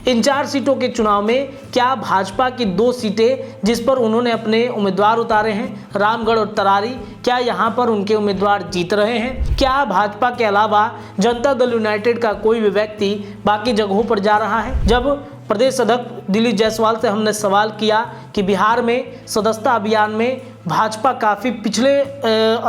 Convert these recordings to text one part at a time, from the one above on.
इन 4 सीटों के चुनाव में क्या भाजपा की 2 सीटें जिस पर उन्होंने अपने उम्मीदवार उतारे हैं, रामगढ़ और तरारी, क्या यहां पर उनके उम्मीदवार जीत रहे हैं? क्या भाजपा के अलावा जनता दल यूनाइटेड का कोई भी व्यक्ति बाकी जगहों पर जा रहा है? जब प्रदेश अध्यक्ष दिलीप जायसवाल से हमने सवाल किया कि बिहार में सदस्यता अभियान में भाजपा काफ़ी पिछले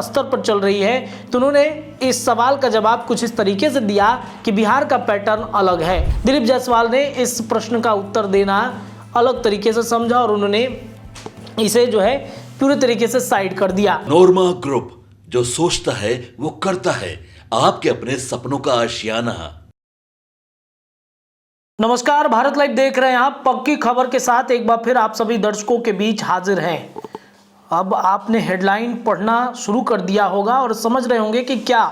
स्तर पर चल रही है, तो उन्होंने इस सवाल का जवाब कुछ इस तरीके से दिया कि बिहार का पैटर्न अलग है। दिलीप जायसवाल ने इस प्रश्न का उत्तर देना अलग तरीके से समझा और उन्होंने इसे जो है पूरे तरीके से साइड कर दिया। नोरमा ग्रुप, जो सोचता है वो करता है, आपके अपने सपनों का आशियाना। नमस्कार, भारत लाइव देख रहे हैं आप। पक्की खबर के साथ एक बार फिर आप सभी दर्शकों के बीच हाजिर हैं। अब आपने हेडलाइन पढ़ना शुरू कर दिया होगा और समझ रहे होंगे कि क्या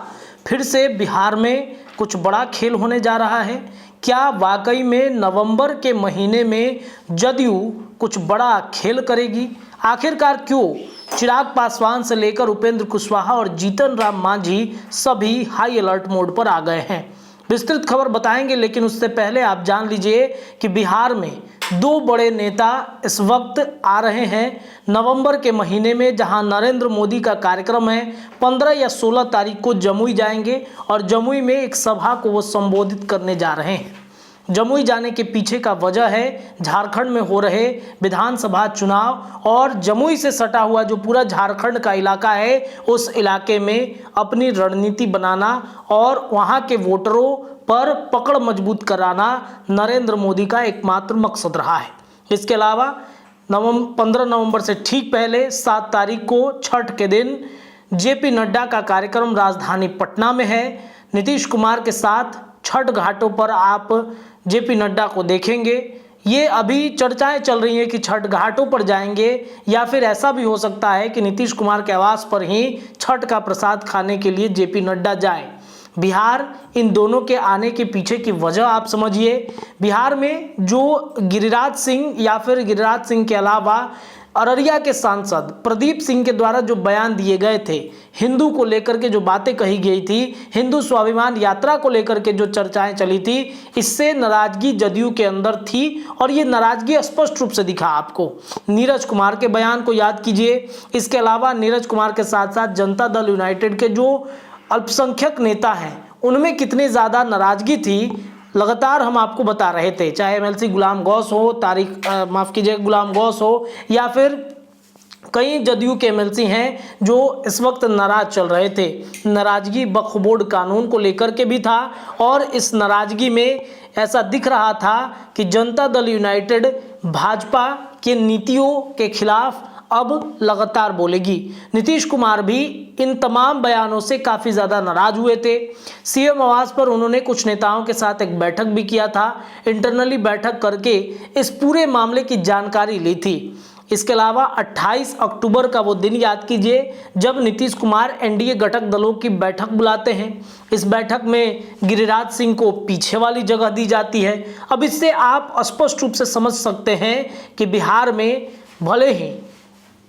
फिर से बिहार में कुछ बड़ा खेल होने जा रहा है। क्या वाकई में नवंबर के महीने में जदयू कुछ बड़ा खेल करेगी? आखिरकार क्यों चिराग पासवान से लेकर उपेंद्र कुशवाहा और जीतन राम मांझी सभी हाई अलर्ट मोड पर आ गए हैं? विस्तृत खबर बताएंगे, लेकिन उससे पहले आप जान लीजिए कि बिहार में 2 बड़े नेता इस वक्त आ रहे हैं नवंबर के महीने में, जहां नरेंद्र मोदी का कार्यक्रम है। 15 या 16 तारीख को जमुई जाएंगे और जमुई में एक सभा को वो संबोधित करने जा रहे हैं। जमुई जाने के पीछे का वजह है झारखंड में हो रहे विधानसभा चुनाव और जमुई से सटा हुआ जो पूरा झारखंड का इलाका है, उस इलाके में अपनी रणनीति बनाना और वहां के वोटरों पर पकड़ मजबूत कराना नरेंद्र मोदी का एकमात्र मकसद रहा है। इसके अलावा 15 नवंबर से ठीक पहले 7 तारीख को छठ के दिन जेपी नड्डा का कार्यक्रम राजधानी पटना में है। नीतीश कुमार के साथ छठ घाटों पर आप जेपी नड्डा को देखेंगे। ये अभी चर्चाएं चल रही हैं कि छठ घाटों पर जाएंगे या फिर ऐसा भी हो सकता है कि नीतीश कुमार के आवास पर ही छठ का प्रसाद खाने के लिए जेपी नड्डा जाए। बिहार इन दोनों के आने के पीछे की वजह आप समझिए। बिहार में जो गिरिराज सिंह या फिर गिरिराज सिंह के अलावा अररिया के सांसद प्रदीप सिंह के द्वारा जो बयान दिए गए थे, हिंदू को लेकर के जो बातें कही गई थी, हिंदू स्वाभिमान यात्रा को लेकर के जो चर्चाएं चली थी, इससे नाराजगी जदयू के अंदर थी और ये नाराजगी स्पष्ट रूप से दिखा आपको। नीरज कुमार के बयान को याद कीजिए। इसके अलावा नीरज कुमार के साथ साथ जनता दल यूनाइटेड के जो अल्पसंख्यक नेता हैं, उनमें कितनी ज़्यादा नाराजगी थी लगातार हम आपको बता रहे थे। चाहे एमएलसी गुलाम गौस हो, गुलाम गौस हो या फिर कई जदयू के एमएलसी हैं जो इस वक्त नाराज चल रहे थे। नाराजगी वक्फ बोर्ड कानून को लेकर के भी था और इस नाराजगी में ऐसा दिख रहा था कि जनता दल यूनाइटेड भाजपा के नीतियों के खिलाफ अब लगातार बोलेगी। नीतीश कुमार भी इन तमाम बयानों से काफ़ी ज़्यादा नाराज हुए थे। सीएम आवास पर उन्होंने कुछ नेताओं के साथ एक बैठक भी किया था, इंटरनली बैठक करके इस पूरे मामले की जानकारी ली थी। इसके अलावा 28 अक्टूबर का वो दिन याद कीजिए जब नीतीश कुमार एनडीए घटक दलों की बैठक बुलाते हैं। इस बैठक में गिरिराज सिंह को पीछे वाली जगह दी जाती है। अब इससे आप स्पष्ट रूप से समझ सकते हैं कि बिहार में भले ही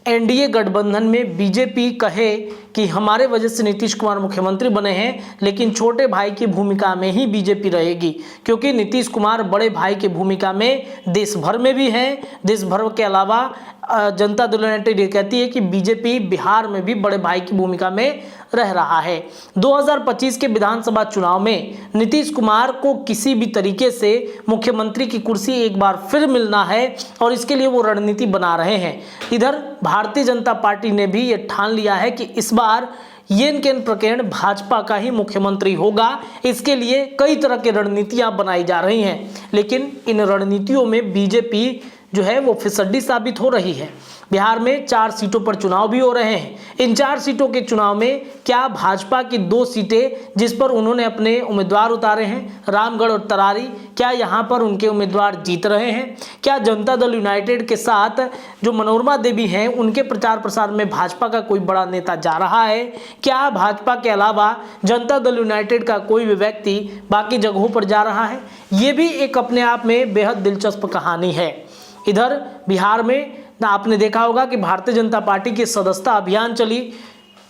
एनडीए गठबंधन में बीजेपी कहे कि हमारे वजह से नीतीश कुमार मुख्यमंत्री बने हैं, लेकिन छोटे भाई की भूमिका में ही बीजेपी रहेगी, क्योंकि नीतीश कुमार बड़े भाई की भूमिका में देश भर में भी हैं। देश भर के अलावा जनता दल यूनाइटेड ये कहती है कि बीजेपी बिहार में भी बड़े भाई की भूमिका में रह रहा है। 2025 के विधानसभा चुनाव में नीतीश कुमार को किसी भी तरीके से मुख्यमंत्री की कुर्सी एक बार फिर मिलना है और इसके लिए वो रणनीति बना रहे हैं। इधर भारतीय जनता पार्टी ने भी ये ठान लिया है कि इस बार येन केन प्रकरण भाजपा का ही मुख्यमंत्री होगा। इसके लिए कई तरह की रणनीतियां बनाई जा रही हैं, लेकिन इन रणनीतियों में बीजेपी जो है वो फिसड्डी साबित हो रही है। बिहार में 4 सीटों पर चुनाव भी हो रहे हैं। इन 4 सीटों के चुनाव में क्या भाजपा की 2 सीटें जिस पर उन्होंने अपने उम्मीदवार उतारे हैं, रामगढ़ और तरारी, क्या यहां पर उनके उम्मीदवार जीत रहे हैं? क्या जनता दल यूनाइटेड के साथ जो मनोरमा देवी हैं उनके प्रचार प्रसार में भाजपा का कोई बड़ा नेता जा रहा है? क्या भाजपा के अलावा जनता दल यूनाइटेड का कोई भी व्यक्ति बाकी जगहों पर जा रहा है? ये भी एक अपने आप में बेहद दिलचस्प कहानी है। इधर बिहार में आपने देखा होगा कि भारतीय जनता पार्टी की सदस्यता अभियान चली।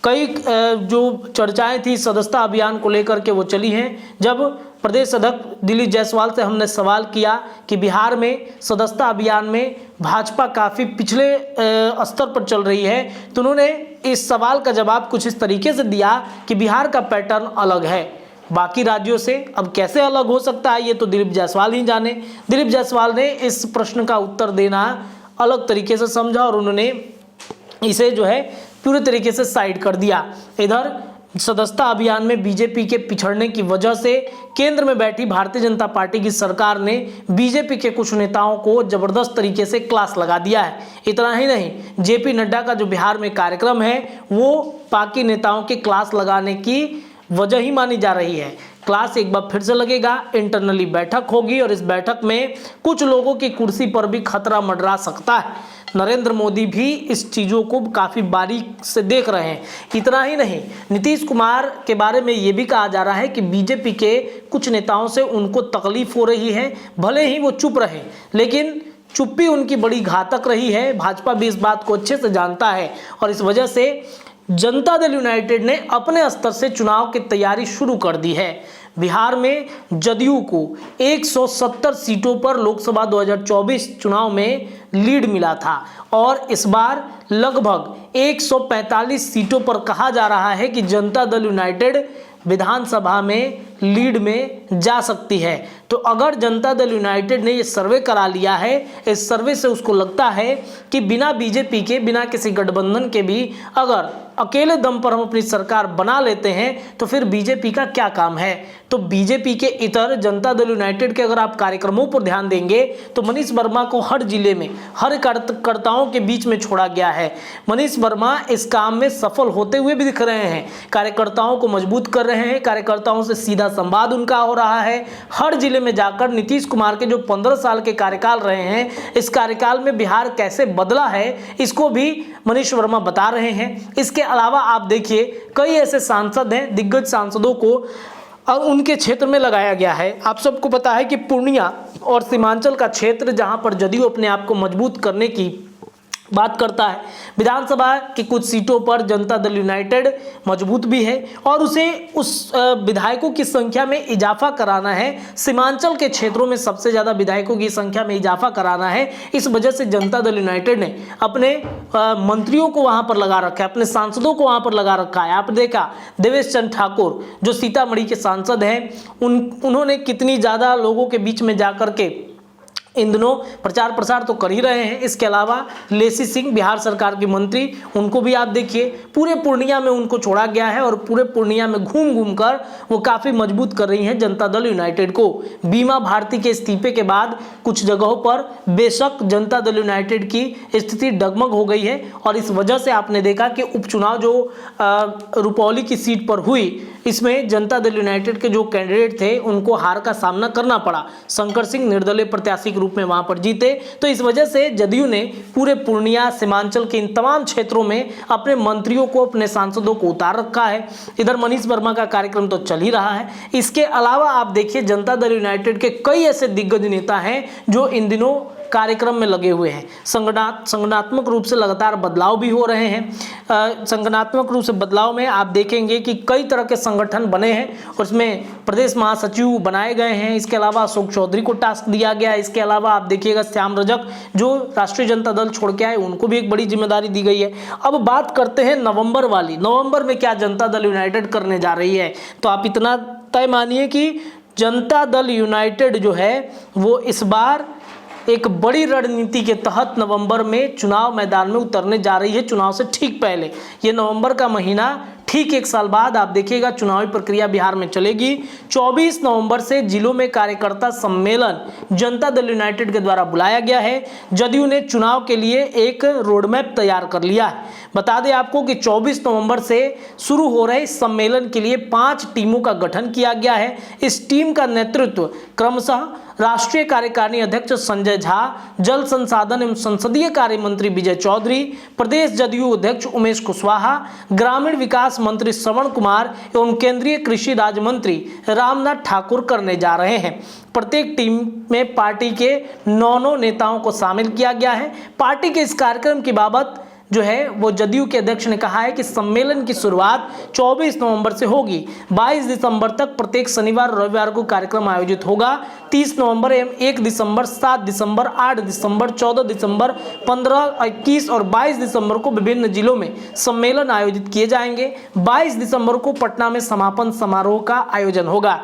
कई जो चर्चाएं थी सदस्यता अभियान को लेकर के वो चली हैं। जब प्रदेश अध्यक्ष दिलीप जायसवाल से हमने सवाल किया कि बिहार में सदस्यता अभियान में भाजपा काफ़ी पिछले स्तर पर चल रही है, तो उन्होंने इस सवाल का जवाब कुछ इस तरीके से दिया कि बिहार का पैटर्न अलग है बाकी राज्यों से। अब कैसे अलग हो सकता है ये तो दिलीप जायसवाल ही जाने। दिलीप जायसवाल ने इस प्रश्न का उत्तर देना अलग तरीके से समझा और उन्होंने इसे जो है पूरे तरीके से साइड कर दिया। इधर सदस्यता अभियान में बीजेपी के पिछड़ने की वजह से केंद्र में बैठी भारतीय जनता पार्टी की सरकार ने बीजेपी के कुछ नेताओं को जबरदस्त तरीके से क्लास लगा दिया है। इतना ही नहीं, जेपी नड्डा का जो बिहार में कार्यक्रम है वो बाकी नेताओं के क्लास लगाने की वजह ही मानी जा रही है। क्लास एक बार फिर से लगेगा, इंटरनली बैठक होगी और इस बैठक में कुछ लोगों की कुर्सी पर भी खतरा मंडरा सकता है। नरेंद्र मोदी भी इस चीज़ों को काफ़ी बारीक से देख रहे हैं। इतना ही नहीं, नीतीश कुमार के बारे में ये भी कहा जा रहा है कि बीजेपी के कुछ नेताओं से उनको तकलीफ हो रही है, भले ही वो चुप रहे लेकिन चुप्पी उनकी बड़ी घातक रही है। भाजपा भी इस बात को अच्छे से जानता है और इस वजह से जनता दल यूनाइटेड ने अपने स्तर से चुनाव की तैयारी शुरू कर दी है। बिहार में जदयू को 170 सीटों पर लोकसभा 2024 चुनाव में लीड मिला था और इस बार लगभग 145 सीटों पर कहा जा रहा है कि जनता दल यूनाइटेड विधानसभा में लीड में जा सकती है। तो अगर जनता दल यूनाइटेड ने ये सर्वे करा लिया है, इस सर्वे से उसको लगता है कि बिना बीजेपी के, बिना किसी गठबंधन के भी अगर अकेले दम पर हम अपनी सरकार बना लेते हैं तो फिर बीजेपी का क्या काम है। तो बीजेपी के इतर जनता दल यूनाइटेड के अगर आप कार्यक्रमों पर ध्यान देंगे तो मनीष वर्मा को हर जिले में हर कार्यकर्ताओं के बीच में छोड़ा गया है। मनीष वर्मा इस काम में सफल होते हुए भी दिख रहे हैं, कार्यकर्ताओं को मजबूत कर रहे हैं, कार्यकर्ताओं से सीधा संवाद उनका हो रहा है। हर जिले में जाकर नीतीश कुमार के जो 15 साल के कार्यकाल रहे हैं, इस कार्यकाल में बिहार कैसे बदला है इसको भी मनीष वर्मा बता रहे हैं। इसके अलावा आप देखिए कई ऐसे सांसद हैं, दिग्गज सांसदों को और उनके क्षेत्र में लगाया गया है। आप सबको पता है कि पूर्णिया और सीमांचल का क्षेत्र जहां पर जदयू अपने आप को मजबूत करने की बात करता है, विधानसभा की कुछ सीटों पर जनता दल यूनाइटेड मजबूत भी है और उसे उस विधायकों की संख्या में इजाफा कराना है। सीमांचल के क्षेत्रों में सबसे ज़्यादा विधायकों की संख्या में इजाफा कराना है। इस वजह से जनता दल यूनाइटेड ने अपने मंत्रियों को वहां पर लगा रखा है, अपने सांसदों को वहां पर लगा रखा है। आप देखा देवेश चंद्र ठाकुर जो सीतामढ़ी के सांसद हैं, उन्होंने कितनी ज़्यादा लोगों के बीच में जाकर के इन दिनों प्रचार प्रसार तो कर ही रहे हैं। इसके अलावा लेसी सिंह बिहार सरकार की मंत्री, उनको भी आप देखिए पूरे पूर्णिया में उनको छोड़ा गया है और पूरे पूर्णिया में घूम घूम कर वो काफ़ी मजबूत कर रही हैं जनता दल यूनाइटेड को। बीमा भारती के इस्तीफे के बाद कुछ जगहों पर बेशक जनता दल यूनाइटेड की स्थिति डगमग हो गई है और इस वजह से आपने देखा कि उपचुनाव जो रुपौली की सीट पर हुई, इसमें जनता दल यूनाइटेड के जो कैंडिडेट थे उनको हार का सामना करना पड़ा। शंकर सिंह निर्दलीय प्रत्याशी के रूप में वहां पर जीते। तो इस वजह से जदयू ने पूरे पूर्णिया, सीमांचल के इन तमाम क्षेत्रों में अपने मंत्रियों को, अपने सांसदों को उतार रखा है। इधर मनीष वर्मा का कार्यक्रम तो चल ही रहा है। इसके अलावा आप देखिए जनता दल यूनाइटेड के कई ऐसे दिग्गज नेता हैं जो इन दिनों कार्यक्रम में लगे हुए हैं। संगठनात्मक रूप से लगातार बदलाव भी हो रहे हैं। संगठनात्मक रूप से बदलाव में आप देखेंगे कि कई तरह के संगठन बने हैं और उसमें प्रदेश महासचिव बनाए गए हैं। इसके अलावा अशोक चौधरी को टास्क दिया गया है। इसके अलावा आप देखिएगा श्याम रजक जो राष्ट्रीय जनता दल छोड़ के आए, उनको भी एक बड़ी जिम्मेदारी दी गई है। अब बात करते हैं नवंबर वाली, नवंबर में क्या जनता दल यूनाइटेड करने जा रही है। तो आप इतना तय मानिए कि जनता दल यूनाइटेड जो है वो इस बार एक बड़ी रणनीति के तहत नवंबर में चुनाव मैदान में उतरने जा रही है। चुनाव से ठीक पहले, ये नवंबर का महीना ठीक एक साल बाद आप देखिएगा चुनावी प्रक्रिया बिहार में चलेगी। 24 नवंबर से जिलों में कार्यकर्ता सम्मेलन जनता दल यूनाइटेड के द्वारा बुलाया गया है। जदयू ने चुनाव के लिए एक रोडमैप तैयार कर लिया है। बता दें आपको कि 24 नवंबर से शुरू हो रहे इस सम्मेलन के लिए 5 टीमों का गठन किया गया है। इस टीम का नेतृत्व क्रमशः राष्ट्रीय कार्यकारिणी अध्यक्ष संजय झा, जल संसाधन एवं संसदीय कार्य मंत्री विजय चौधरी, प्रदेश जदयू अध्यक्ष उमेश कुशवाहा, ग्रामीण विकास मंत्री श्रवण कुमार एवं केंद्रीय कृषि राज्य मंत्री रामनाथ ठाकुर करने जा रहे हैं। प्रत्येक टीम में पार्टी के 9 नेताओं को शामिल किया गया है। पार्टी के इस कार्यक्रम की बाबत जो है वो जदयू के अध्यक्ष ने कहा है कि सम्मेलन की शुरुआत 24 नवंबर से होगी। 22 दिसंबर तक प्रत्येक शनिवार और रविवार को कार्यक्रम आयोजित होगा। 30 नवंबर एवं 1 दिसंबर, 7 दिसंबर, 8 दिसंबर, 14 दिसंबर, 15, 21 और 22 दिसंबर को विभिन्न जिलों में सम्मेलन आयोजित किए जाएंगे। 22 दिसंबर को पटना में समापन समारोह का आयोजन होगा।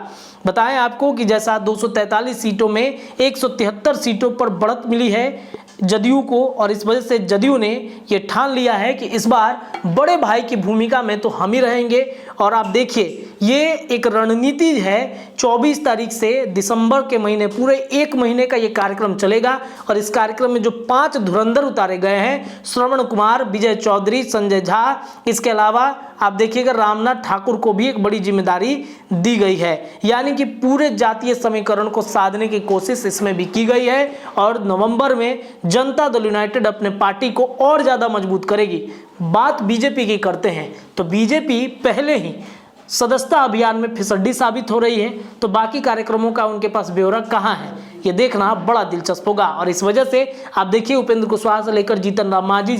बताएं आपको कि जैसा 243 सीटों में 173 सीटों पर बढ़त मिली है जदयू को, और इस वजह से जदयू ने ये ठान लिया है कि इस बार बड़े भाई की भूमिका में तो हम ही रहेंगे। और आप देखिए ये एक रणनीति है। 24 तारीख से दिसंबर के महीने पूरे 1 महीने का ये कार्यक्रम चलेगा और इस कार्यक्रम में जो 5 धुरंधर उतारे गए हैं, श्रवण कुमार, विजय चौधरी, संजय झा, इसके अलावा आप देखिएगा रामनाथ ठाकुर को भी एक बड़ी जिम्मेदारी दी गई है। यानी कि पूरे जातीय समीकरण को साधने की कोशिश इसमें भी की गई है और नवंबर में जनता दल यूनाइटेड अपने पार्टी को और ज़्यादा मजबूत करेगी। बात बीजेपी की करते हैं तो बीजेपी पहले ही सदस्यता अभियान में फिसड्डी साबित हो रही है, तो बाकी कार्यक्रमों का उनके पास ब्यौरा कहाँ है ये देखना बड़ा दिलचस्प होगा। और इस वजह से आप देखिए उपेंद्र कुशवाहा से लेकर जीतन राम मांझी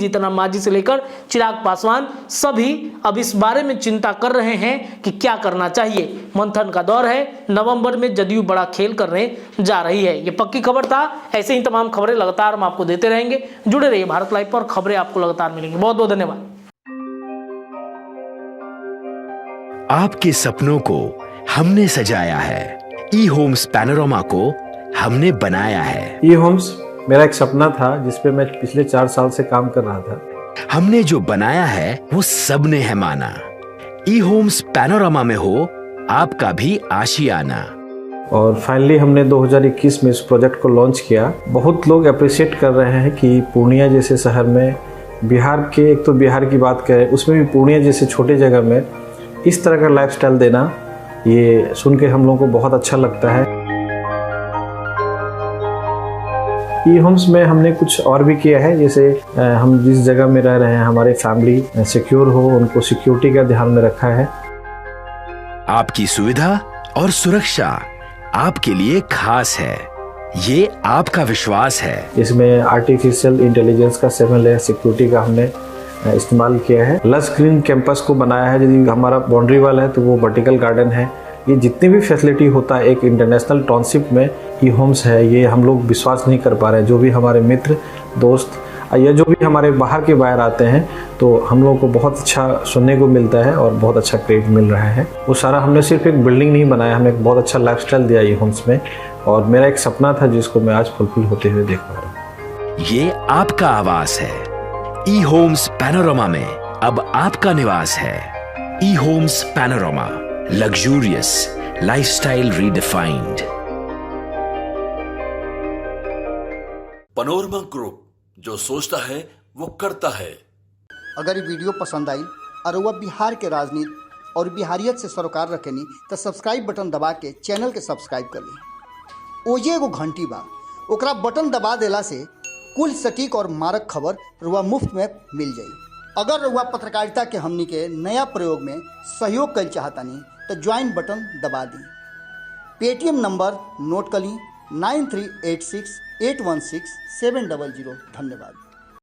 से लेकर चिराग पासवान सभी अब इस बारे में चिंता कर रहे हैं कि क्या करना चाहिए। मंथन का दौर है, नवंबर में जदयू बड़ा खेल करने जा रही है। ये पक्की खबर था। ऐसे ही तमाम खबरें लगातार हम आपको देते रहेंगे। जुड़े रहिए भारत लाइव पर, खबरें आपको लगातार मिलेंगी। बहुत बहुत धन्यवाद। आपके सपनों को हमने सजाया है, ई होम्स पैनोरामा को हमने बनाया है। ई होम्स मेरा एक सपना था जिसपे मैं पिछले 4 साल से काम कर रहा था। हमने जो बनाया है वो सबने है माना। ई होम्स पैनोरामा में हो आपका भी आशियाना। और फाइनली हमने 2021 में इस प्रोजेक्ट को लॉन्च किया। बहुत लोग अप्रिशिएट कर रहे हैं कि पूर्णिया जैसे शहर में, बिहार के, एक तो बिहार की बात करें उसमें भी पूर्णिया जैसे छोटे जगह में इस तरह का लाइफस्टाइल देना, ये सुन के हम लोगों को बहुत अच्छा लगता है। ई होम्स में हमने कुछ और भी किया है, जैसे हम जिस जगह में रह रहे हैं हमारे फैमिली सिक्योर हो, उनको सिक्योरिटी का ध्यान में रखा है। आपकी सुविधा और सुरक्षा आपके लिए खास है, ये आपका विश्वास है। इसमें आर्टिफिशियल इंटेलिजेंस का 7 लेयर सिक्योरिटी का हमने इस्तेमाल किया है। लस ग्रीन कैंपस को बनाया है। यदि हमारा बाउंड्री वाल है तो वो वर्टिकल गार्डन है। ये जितनी भी फैसिलिटी होता है एक इंटरनेशनल टाउनशिप में ई होम्स है, ये हम लोग विश्वास नहीं कर पा रहे हैं। जो भी हमारे मित्र, दोस्त या जो भी हमारे बाहर के बाहर आते हैं तो हम लोगों को बहुत अच्छा सुनने को मिलता है और बहुत अच्छा क्रेडिट मिल रहा है। वो सारा हमने सिर्फ एक बिल्डिंग नहीं बनाया, हमने एक बहुत अच्छा लाइफस्टाइल दिया ई होम्स में, और मेरा एक सपना था जिसको मैं आज फुलफिल होते हुए देख पा रहा हूँ। ये आपका आवास है। ई होम्स पैनोरामा में अब आपका निवास है। E homes panorama, luxurious lifestyle redefined. Panorama group, जो सोचता है वो करता है। अगर ये वीडियो पसंद आई और वह बिहार के राजनीति और बिहारियत से सरोकार रखेनी तो सब्सक्राइब बटन दबा के चैनल के सब्सक्राइब कर ली। ओजे एगो घंटी बा, ओकरा बटन दबा देला से कुल सटीक और मारक खबर रुआ मुफ्त में मिल जाई। अगर रुआ पत्रकारिता के हमनी के नया प्रयोग में सहयोग कर चाहतानी तो ज्वाइन बटन दबा दी। पेटीएम नंबर नोट कर ली 9386816700। धन्यवाद।